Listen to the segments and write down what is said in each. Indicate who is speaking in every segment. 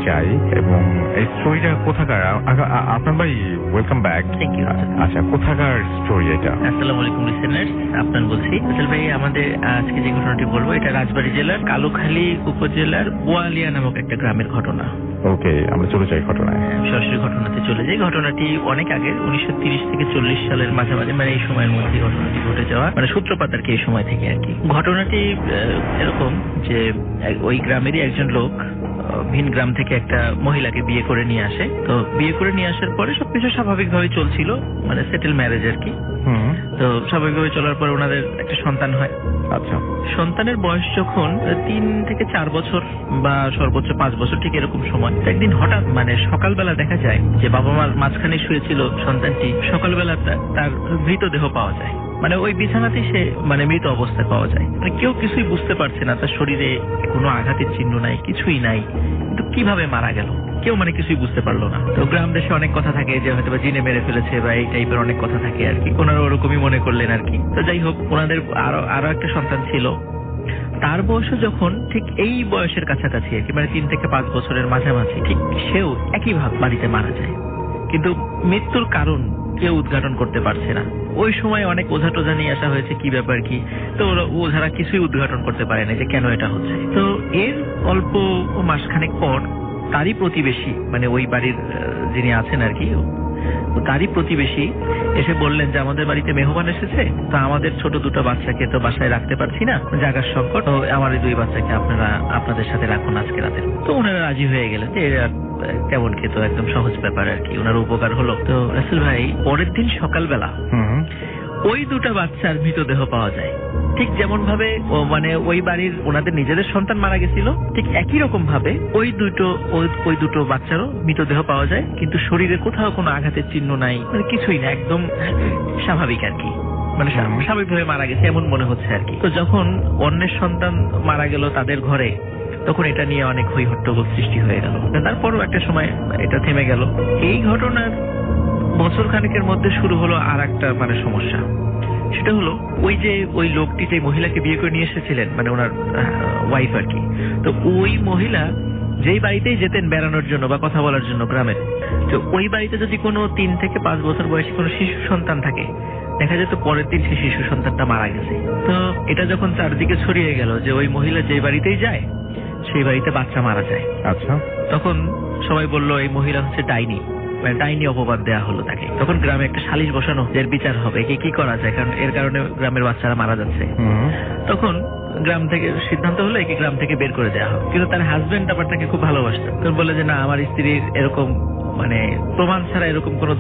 Speaker 1: চাই এবং এই স্টোরিটা কোথাকার? আপনার ভাই ওয়েলকাম ব্যাক।
Speaker 2: Thank you.
Speaker 1: আচ্ছা, কোথাকার স্টোরি এটা?
Speaker 2: আসসালামু আলাইকুম লিসেনার্স, আপনার বলছি আসল ভাই। আমাদের আজকে যে ঘটনাটি বলবো এটা রাজবাড়ী জেলার কালুখালী উপজেলার বোয়ালিয়া নামক একটা গ্রামের ঘটনা।
Speaker 1: ওকে, আমরা চলে যাই ঘটনায়।
Speaker 2: সরাসরি ঘটনাতে চলে যাই। ঘটনাটি অনেক আগে 1930 থেকে 40 সালের মাঝামাঝি, মানে এই সময়ের মধ্যে ঘটনাটি ঘটে যাওয়া, মানে সূত্রপাত আর কি এই সময় থেকে আর কি। ঘটনাটি এরকম যে ওই গ্রামেরই একজন লোক ভিন গ্রাম থেকে একটা মহিলাকে বিয়ে করে নিয়ে আসে। তো বিয়ে করে নিয়ে আসার পরে সবকিছু স্বাভাবিকভাবে চলছিল, মানে সেটেল ম্যারেজ আর কি। তো স্বাভাবিকভাবে চলার পর ওনাদের একটা সন্তান হয়।
Speaker 1: আচ্ছা,
Speaker 2: সন্তানের বয়স যখন 3 থেকে 4 বছর বা সর্বোচ্চ 5 বছর, ঠিক এরকম সময়, একদিন হঠাৎ মানে সকালবেলা দেখা যায় যে বাবা মার মাঝখানে শুয়েছিল সন্তানটি, সকালবেলা তার মৃতদেহ পাওয়া যায়। মানে ওই বিছানাতেই সে মানে মৃত অবস্থায় পাওয়া যায়। মানে কেউ কিছুই বুঝতে পারছে না, তার শরীরে কোনো আঘাতের চিহ্ন নাই, কিছুই নাই, কিন্তু কিভাবে মারা গেল কেউ মানে কিছুই বুঝতে পারলো না। তো গ্রাম দেশে অনেক কথা থাকে যে হয়তো বা জিনে মেরে ফেলেছে বা এই টাইপের অনেক কথা থাকে আর কি। ওনারা ওরকমই মনে করলেন আর কি। তো যাই হোক, ওনাদের আরো একটা সন্তান ছিল। তার বয়স যখন ঠিক এই বয়সের কাছাকাছি আর কি, মানে 3 থেকে 5 বছরের মাঝামাঝি, ঠিক সেও একইভাবে বাড়িতে মারা যায়। কিন্তু মৃত্যুর কারণ কেউ উদ্ঘাটন করতে পারছে না। ওই সময় অনেক ওঝা টোঝা নিয়ে আসা হয়েছে, কি ব্যাপার কি। তো ওঝারা কিছুই উদ্ঘাটন করতে পারে না যে কেন এটা হচ্ছে। তো এর অল্প মাসখানেক পর তারই প্রতিবেশী, মানে ওই বাড়ির যিনি আছেন আর কি, তারই প্রতিবেশী এসে বললেন যে আমাদের বাড়িতে মেহমান এসেছে, তো আমাদের ছোট দুটো বাচ্চাকে তো বাসায় রাখতে পারছি না, জায়গার সংকট, তো আমার এই 2 বাচ্চাকে আপনারা আপনাদের সাথে রাখুন আজকে রাতে। তো ওনারা রাজি হয়ে গেলেন যে কেমন খেত, একদম সহজ ব্যাপার আর কি, ওনার উপকার হলো। তো রাসেল ভাই, পরের দিন সকালবেলা ওই 2টা বাচ্চার মৃতদেহ পাওয়া যায়। ঠিক যেমন ভাবে মানে ওই বাড়ির ওনাদের নিজেদের সন্তান মারা গেছিল, ঠিক একই রকম ভাবে ওই দুটো বাচ্চারও মৃতদেহ পাওয়া যায়, কিন্তু শরীরে কোথাও কোনো আঘাতের চিহ্ন নাই, মানে কিছুই না, একদম স্বাভাবিক আর কি, মানে স্বাভাবিকভাবে মারা গেছে এমন মনে হচ্ছে আর কি। তো যখন অন্যের সন্তান মারা গেল তাদের ঘরে, তখন এটা নিয়ে অনেক হই হট্টগোল সৃষ্টি হয়ে গেল। তারপরও একটা সময় এটা থেমে গেল। এই ঘটনার বছর খানেকের মধ্যে শুরু হলো আর একটা মানে সমস্যা। সেটা হলো ওই লোকটি যে মহিলাকে বিয়ে করে নিয়ে এসেছিলেন, মানে ওনার ওয়াইফ আর কি। তো ওই মহিলা যেই বাড়িতেই যেতেন বেড়ানোর জন্য বা কথা বলার জন্য গ্রামের, তো ওই বাড়িতে যদি কোনো 3 থেকে 5 বছর বয়সী কোনো শিশু সন্তান থাকে, দেখা যেত পরের দিন সেই শিশু সন্তানটা মারা গেছে। তো এটা যখন চারদিকে ছড়িয়ে গেল যে ওই মহিলা যেই বাড়িতেই যায় সেই বাড়িতে বাচ্চা মারা যায়।
Speaker 1: আচ্ছা,
Speaker 2: তখন সবাই বলল এই মহিলা হচ্ছে ডাইনি, ডাইনি অপবাদ দেওয়া হলো তাকে। তখন গ্রামে একটা সালিশ বসানো, এর বিচার হবে, কি করা যায়, কারণ এর কারণে গ্রামের বাচ্চারা মারা যাচ্ছে। তখন গ্রাম থেকে সিদ্ধান্ত হলো একে গ্রাম থেকে বের করে দেওয়া হবে। কিন্তু তার হাজবেন্ড ব্যাপারটাকে খুব ভালোবাসতো। তখন বলে যে না, আমার স্ত্রীর এরকম মানে প্রমাণ ছাড়া এরকম কোনো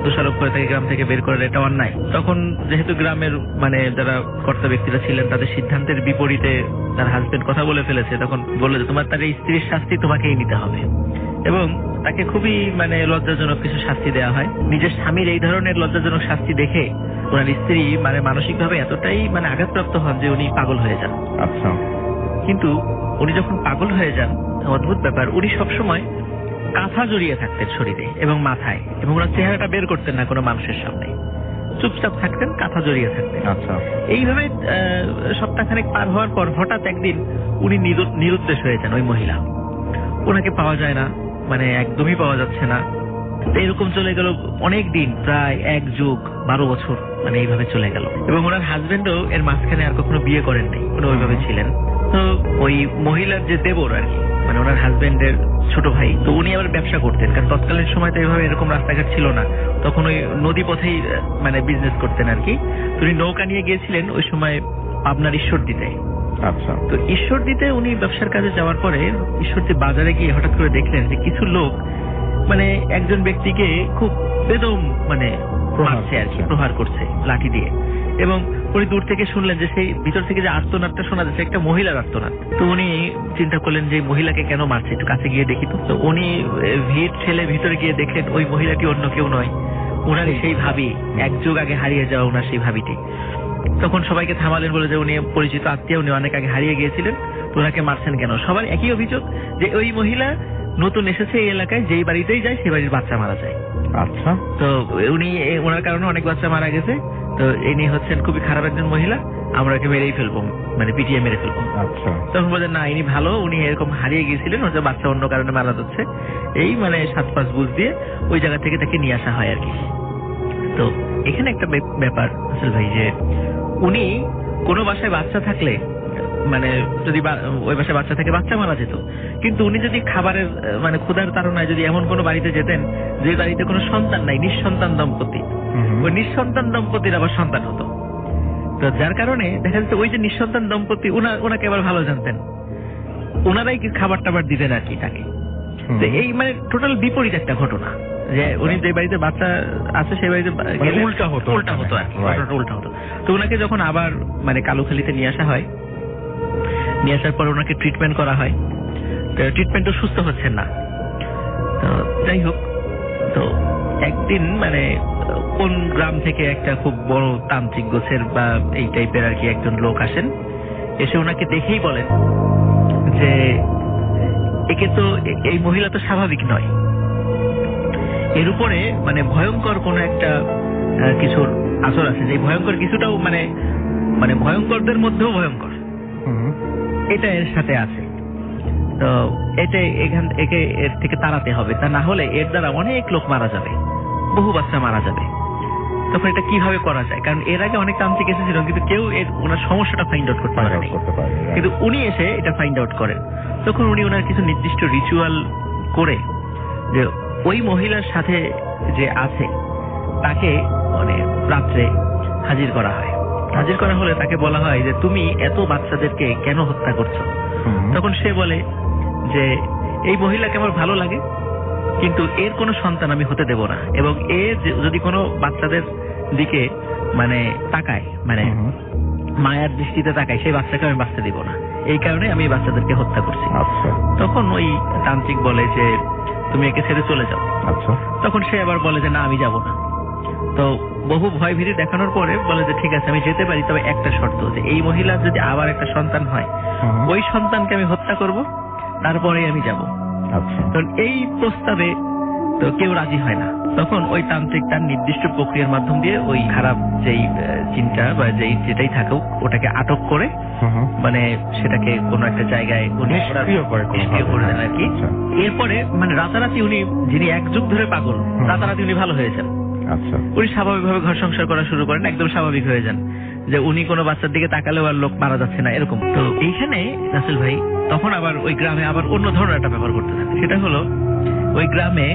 Speaker 2: দোষারোপ করে তাকে গ্রাম থেকে বের করে এটা অন্যায়। তখন যেহেতু গ্রামের মানে যারা কর্তা ব্যক্তিরা ছিলেন, তাদের সিদ্ধান্তের বিপরীতে তার হাজবেন্ড কথা বলে ফেলেছে। তখন বললো যে তোমার তার স্ত্রীর শাস্তি তোমাকেই নিতে হবে, এবং তাকে খুবই মানে লজ্জাজনক কিছু শাস্তি দেওয়া হয়। নিজের স্বামীর এই ধরনের লজ্জাজনক শাস্তি দেখে ওনার স্ত্রী মানে মানসিকভাবে এতটাই মানে আঘাতপ্রাপ্ত হন যে উনি পাগল হয়ে যান।
Speaker 1: আচ্ছা,
Speaker 2: কিন্তু উনি যখন পাগল হয়ে যান, অদ্ভুত ব্যাপার, উনি সবসময় কাঁথা জড়িয়ে থাকতেন শরীরে এবং মাথায়, এবং ওনার চেহারাটা বের করতেন না কোনো মানুষের সামনে, চুপচাপ থাকতেন, কাঁথা জড়িয়ে থাকতেন।
Speaker 1: আচ্ছা, এইভাবে
Speaker 2: সপ্তাহখানেক পার হওয়ার পর হঠাৎ একদিন উনি নিরুদ্দেশ হয়ে যান। ওই মহিলা, ওনাকে পাওয়া যায় না, মানে একদমই পাওয়া যাচ্ছে না। এরকম চলে গেল অনেক দিন, প্রায় 1 যুগ 12 বছর, মানে এইভাবে চলে গেল। এবং ওনার হাজবেন্ডও এর মাঝখানে আর কখনো বিয়ে করেন নাই, উনি ওইভাবে ছিলেন। তো ওই মহিলার যে দেবর আর কি, মানে ওনার হাজবেন্ডের ছোট ভাই, তো উনি আবার ব্যবসা করতেন, কারণ তৎকালীন সময় তো এইভাবে এরকম রাস্তাঘাট ছিল না, তখন ওই নদী পথেই মানে বিজনেস করতেন আর কি। তো উনি নৌকা নিয়ে গিয়েছিলেন ওই সময় আপনার ঈশ্বরদীতে।
Speaker 1: আচ্ছা,
Speaker 2: তো ঈশ্বরদীতে উনি ব্যবসার কাজে যাওয়ার পরে ঈশ্বরদী বাজারে গিয়ে হঠাৎ করে দেখলেন যে কিছু লোক মানে একজন ব্যক্তিকে খুব বেদম মানে মারছে আর কি, প্রহার করছে লাঠি দিয়ে। এবং উনি দূর থেকে শুনলেন যে সেই ভিতর থেকে যে আর্তনাদটা শোনা যাচ্ছে, একটা মহিলার আর্তনাদ। তো উনি চিন্তা করলেন যে মহিলাকে কেন মারছে, একটু কাছে গিয়ে দেখি। তো উনি ভিড় ঠেলে ভিতরে গিয়ে দেখলেন ওই মহিলাটি অন্য কেউ নয়, ওনার সেই ভাবি, 1 যুগ আগে হারিয়ে যাওয়া ওনার সেই ভাবিটি। তখন সবাইকে থামালেন, বলে যে উনি পরিচিত আত্মীয়, উনি অনেক আগে হারিয়ে গিয়েছিলেন, তো ওনাকে মারছেন কেন? সবার একই অভিযোগ যে ওই মহিলা নতুন এসেছে এই এলাকায়, যেই বাড়িতেই যায় সেই বাড়ির বাচ্চা মারা যায়।
Speaker 1: আচ্ছা,
Speaker 2: তো উনি ওনার কারণে অনেক বাচ্চা মারা গেছে। তো ইনি হচ্ছেন খুবই খারাপ একজন মহিলা, আমরা ওকে মেরেই ফেলবো, মানে পিটিয়ে মেরে ফেলবো।
Speaker 1: আচ্ছা।
Speaker 2: তখন বলছেন না, ইনি ভালো, উনি এরকম হারিয়ে গিয়েছিলেন, হয়তো বাচ্চা অন্য কারণে মারা যাচ্ছে, এই মানে 7-5 বুঝ দিয়ে ওই জায়গা থেকে তাকে নিয়ে আসা হয় আর কি। তো এখানে একটা ব্যাপার আসল ভাই, যে উনি কোনো বাসায় বাচ্চা থাকলে, মানে যদি ওই বাসায় বাচ্চা থেকে বাচ্চা মারা যেত, কিন্তু উনি যদি খাবারের মানে ক্ষুধার তাড়নায় যদি এমন কোনো বাড়িতে যেতেন যে বাড়িতে কোনো সন্তান নাই, নিঃসন্তান দম্পতি, ওই নিঃসন্তান দম্পতির আবার সন্তান হতো। তো যার কারণে দেখা যাচ্ছে ওই যে নিঃসন্তান দম্পতি ওনাকে আবার ভালো জানতেন, ওনারাই খাবার টাবার দিতেন আর কি তাকে। তো এই মানে টোটাল বিপরীত একটা ঘটনা, যে উনি যে বাড়িতে বাচ্চা আছে সেই বাড়িতে উল্টা হতো আর কি, ঘটনাটা উল্টা হতো। তো ওনাকে যখন আবার মানে কালুখালীতে নিয়ে আসা হয়, নিয়ে আসার পর ওনাকে ট্রিটমেন্ট করা হয়, তো ট্রিটমেন্টও সুস্থ হচ্ছেন না। তো যাই হোক, তো একদিন মানে কোন গ্রাম থেকে একটা খুব বড় তান্ত্রিক গোছের বা এই টাইপের আর কি একজন লোক আসেন, এসে ওনাকে দেখেই বলেন যে একে তো এই মহিলা তো স্বাভাবিক নয়, এর উপরে মানে ভয়ঙ্কর কোন একটা কিছুর আসর আছে, যে ভয়ঙ্কর কিছুটাও মানে মানে ভয়ঙ্করদের মধ্যেও ভয়ঙ্কর, এটা এর সাথে আছে। তো একে এর থেকে তাড়াতে হবে, তা না হলে এর দ্বারা অনেক লোক মারা যাবে, বহু বাচ্চা মারা যাবে। তখন এটা কিভাবে করা যায়, কারণ এর আগে অনেক তান্ত্রিক এসেছিল কিন্তু কেউ ওনার সমস্যাটা ফাইন্ড আউট করতে পারেনি, কিন্তু উনি এসে এটা ফাইন্ড আউট করেন। তখন উনি ওনার কিছু নির্দিষ্ট রিচুয়াল করে যে ওই মহিলার সাথে যে আছে তাকে মানে রাত্রে হাজির করা হয়। হাজির করা হলে তাকে বলা হয় যে তুমি এত বাচ্চাদেরকে কেন হত্যা করছো? তখন সে বলে যে এই মহিলাকে আমার ভালো লাগে, কিন্তু এর কোনো সন্তান আমি হতে দেব না, এবং এ যদি কোনো বাচ্চাদের দিকে মানে তাকায়, মানে মায়ার দৃষ্টিতে তাকায়, সেই বাচ্চাকে আমি বাঁচতে দিব না, এই কারণে আমি এই বাচ্চাদেরকে হত্যা করছি। তখন ওই তান্ত্রিক বলে যে তুমি একে ছেড়ে চলে যাও। তখন সে আবার বলে যে না, আমি যাব না। তো বহু ভয় ভীতি দেখানোর পরে বলে যে ঠিক আছে আমি যেতে পারি, তবে একটা শর্ত, যে এই মহিলার যদি আবার একটা সন্তান হয়, ওই সন্তানকে আমি হত্যা করব, তারপরেই আমি যাব। তো এই প্রস্তাবে তো কেউ রাজি হয় না। তখন ওই তান্ত্রিক তার নির্দিষ্ট প্রক্রিয়ার মাধ্যম দিয়ে ওই খারাপ যেই চিন্তা বা যেটাই থাকুক ওটাকে আটক করে মানে সেটাকে কোনো একটা জায়গায় নিষ্ক্রিয় করে দেন আর কি। এরপরে মানে রাতারাতি উনি, যিনি 1 যুগ ধরে পাগল, রাতারাতি উনি ভালো হয়েছেন। উনি স্বাভাবিকভাবে ঘর সংসার করা শুরু করেন, একদম স্বাভাবিক হয়ে যান, যে উনি কোনো বাচ্চার দিকে তাকালেও আর লোক মারা যাচ্ছে না এরকম। তো এইখানে রাসেল ভাই তখন আবার ওই গ্রামে আবার অন্য ধরনের একটা ব্যাপার করতে থাকে। সেটা হলো ওই গ্রামে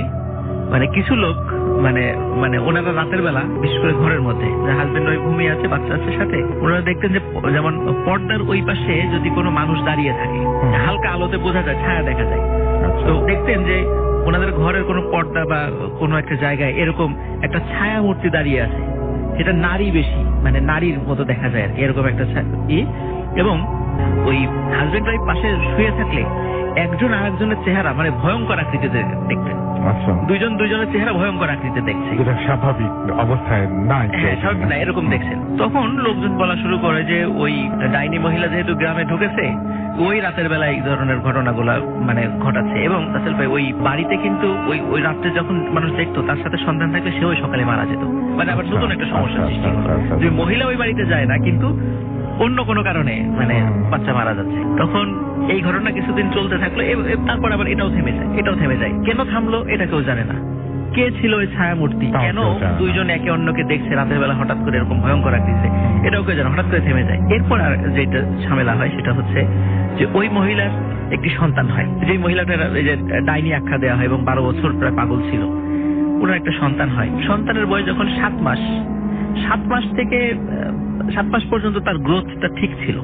Speaker 2: মানে কিছু লোক মানে মানে ওনারা রাতের বেলা বিশেষ করে ঘরের মধ্যে হাজবেন্ড ওয়াইফ ঘুমিয়ে আছে, বাচ্চা আছে সাথে, ওনারা দেখতেন যে যেমন পর্দার ওই পাশে যদি কোনো মানুষ দাঁড়িয়ে থাকে, হালকা আলোতে বোঝা যায়, ছায়া দেখা যায়। তো দেখতেন যে ওনাদের ঘরের কোনো পর্দা বা কোনো একটা জায়গায় এরকম একটা ছায়া মূর্তি দাঁড়িয়ে আছে, সেটা নারী বেশি, মানে নারীর মতো দেখা যায় আর কি, এরকম একটা এবং ওই হাজবেন্ড ওয়াইফ পাশে শুয়ে থাকলে একজন আরেকজনের চেহারা মানে ভয়ঙ্কর আকৃতিতে দেখতেন। দুইজন দুইজনের চেহারা ভয়ঙ্কর আকৃতিতে দেখছে,
Speaker 1: স্বাভাবিক অবস্থায় নাই,
Speaker 2: স্বাভাবিক না এরকম দেখছেন। তখন লোকজন বলা শুরু করে যে ওই ডাইনি মহিলা যেহেতু গ্রামে ঢুকেছে, ওই রাতের বেলা এই ধরনের ঘটনাগুলা মানে ঘটাচ্ছে। এবং রাসেল ভাই ওই বাড়িতে কিন্তু ওই রাত্রে যখন মানুষ দেখতো তার সাথে সন্তান থাকলে সে ওই সকালে মারা যেত, মানে আবার নতুন একটা সমস্যা সৃষ্টি হলো যে মহিলা ওই বাড়িতে যায় না কিন্তু অন্য কোনো কারণে মানে বাচ্চা মারা যাচ্ছে। তখন এই ঘটনা কিছুদিন চলতে থাকলো, তারপর আবার এটাও থেমে যায়। কেন থামলো এটা কেউ জানে না। কে ছিল ওই ছায়া মূর্তি, কেন দুইজন একে অন্যকে দেখছে রাতের বেলা হঠাৎ করে এরকম ভয়ঙ্কর আকৃতিতে, এটাও কেউ জানে, হঠাৎ করে থেমে যায়। এরপর আর যেটা ঝামেলা হয় সেটা হচ্ছে যে ওই মহিলার একটি সন্তান হয়, যে মহিলাটার এই যে ডাইনি আখ্যা দেওয়া হয় এবং 12 বছর প্রায় পাগল ছিল, ওনার একটা সন্তান হয়। সন্তানের বয়স যখন 7 মাস, 7 মাস পর্যন্ত তার গ্রোথটা ঠিক ছিল,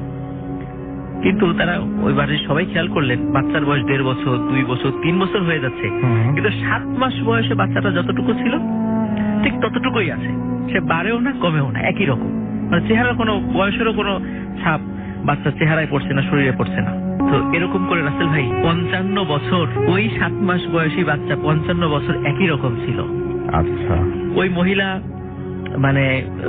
Speaker 2: কিন্তু তারা ওই বাড়ির সবাই খেয়াল করলেন বাচ্চার বয়স 1.5 বছর, 2 বছর, 3 বছর হয়ে যাচ্ছে, কিন্তু 7 মাস বয়সে বাচ্চাটা যতটুকু ছিল ঠিক ততটুকুই আছে, সে বাড়েও না কমেও না, একই রকম, মানে চেহারা কোনো বয়সেরও কোনো ছাপ বাচ্চার চেহারায় পড়ছে না, শরীরে পড়ছে না। তো এরকম করে রাসেল ভাই 55 বছর ওই 7 মাস বয়সী বাচ্চা 55 বছর একই রকম ছিল।
Speaker 1: আচ্ছা,
Speaker 2: ওই মহিলা মানে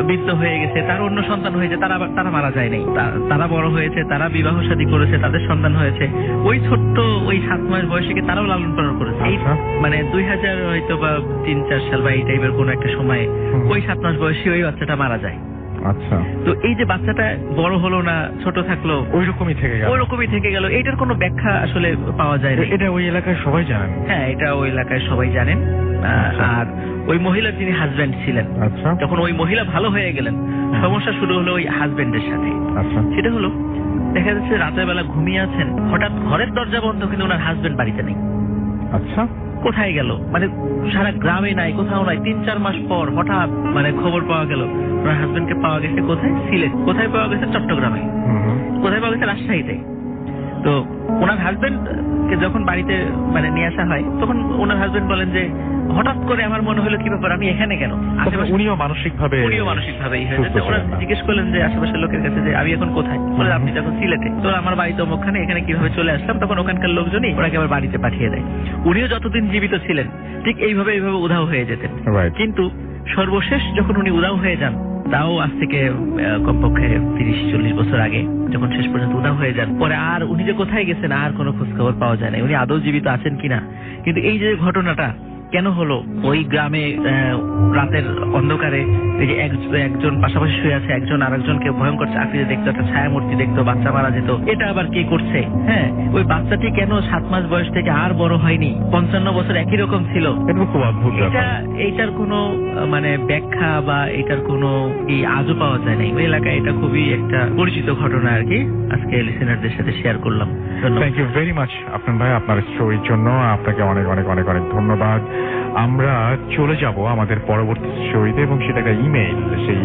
Speaker 2: বৃদ্ধ হয়ে গেছে, তার অন্য সন্তান হয়েছে, তারা মারা যায় নাই, তারা বড় হয়েছে, তারা বিবাহ শাদী করেছে, তাদের সন্তান হয়েছে। ওই ছোট্ট ওই 7 মাস বয়সীকে তারাও লালন পালন করেছে। এই মানে 2000 হয়তো বা 3-4 সাল বা এই টাইপের কোন একটা সময়ে ওই 7 মাস বয়সী ওই বাচ্চাটা মারা যায়।
Speaker 1: আচ্ছা,
Speaker 2: তো এই যে বাচ্চাটা বড় হলো না, ছোট থাকলো,
Speaker 1: ওই রকমই থেকে গেল।
Speaker 2: ওই রকমই থেকে গেল, এইটার কোনো ব্যাখ্যা আসলে পাওয়া যায় না।
Speaker 1: এটা ওই এলাকায় সবাই জানেন?
Speaker 2: হ্যাঁ, এটা ওই এলাকায় সবাই জানেন।
Speaker 1: আচ্ছা।
Speaker 2: আর ওই মহিলার যিনি হাজবেন্ড ছিলেন,
Speaker 1: আচ্ছা
Speaker 2: যখন ওই মহিলা ভালো হয়ে গেলেন, সমস্যা শুরু হলো ওই হাজবেন্ডের সাথে।
Speaker 1: আচ্ছা
Speaker 2: সেটা হলো, দেখা যাচ্ছে রাতের বেলা ঘুমিয়ে আছেন, হঠাৎ ঘরের দরজা বন্ধ, কিন্তু ওনার হাজবেন্ড বাড়িতে নেই।
Speaker 1: আচ্ছা,
Speaker 2: কোথায় গেল, মানে সারা গ্রামে নাই, কোথাও নাই। 3-4 মাস পর হঠাৎ মানে খবর পাওয়া গেল ওনার হাজবেন্ডকে পাওয়া গেছে কোথায়? সিলেট। কোথায় পাওয়া গেছে? চট্টগ্রামে।
Speaker 1: হুম,
Speaker 2: কোথায় পাওয়া গেছে? রাজশাহীতে। তো ওনার হাজবেন্ড কে যখন বাড়িতে মানে নিয়ে আসা হয়, তখন ওনার হাজবেন্ড বলেন যে হঠাৎ করে আমার মনে হলো কি ব্যাপার, আমি এখানে কেন? আশেপাশে
Speaker 1: উনিও মানসিকভাবে
Speaker 2: মানসিকভাবেই হয়ে
Speaker 1: সুস্থ
Speaker 2: যায়। ওরা
Speaker 1: ছিলেন না।
Speaker 2: জিজ্ঞেস করলেন যে আশেপাশের লোকের কাছে যে আমি এখন কোথায়? বলে আপনি যখন সিলেটে। তো আমার বাড়ি তো ওখানে, এখানে কিভাবে চলে আসলাম? তখন ওখানকার লোকজনই ওনাকে আবার বাড়িতে পাঠিয়ে দেয়। উনিও যতদিন জীবিত ছিলেন ঠিক এইভাবে উধাও হয়ে যেতেন।
Speaker 1: Right.
Speaker 2: কিন্তু সর্বশেষ যখন উনি উধাও হয়ে যান, তাও আজ থেকে কমপক্ষে 30-40 বছর আগে, যখন শেষ পর্যন্ত উধাও হয়ে যান, পরে আর উনি যে কোথায় গেছেন আর কোনো খোঁজ খবর পাওয়া যায় না, উনি আদৌ জীবিত আছেন কিনা। কিন্তু এই যে ঘটনাটা কেন হলো, ওই গ্রামে রাতের অন্ধকারে এই যে একজন পাশাপাশি শুয়ে আছে, একজন আরেকজনকে ভয়ঙ্কর চাকরিতে দেখতো, একটা ছায়ামূর্তি দেখতো, বাচ্চা মারা যেত, এটা আবার কে করছে? হ্যাঁ, ওই বাচ্চাটি কেন 7 মাস বয়স থেকে আর বড় হয়নি, 55 বছর একই রকম ছিল?
Speaker 1: এটা খুব অদ্ভুত ব্যাপার।
Speaker 2: এইটার কোনো মানে ব্যাখ্যা বা এটার কোনো আজও পাওয়া যায় নাই। ওই এলাকায় এটা খুবই একটা পরিচিত ঘটনা আর কি, আজকে লিসেনারদের সাথে শেয়ার করলাম।
Speaker 1: থ্যাংক ইউ ভেরি মাচ আপনার ভাই, আপনার স্টোরির জন্য আপনাকে অনেক অনেক অনেক অনেক ধন্যবাদ। আমরা চলে যাব আমাদের পরবর্তী স্টোরিতে, এবং সেটা একটা ইমেইল। সেই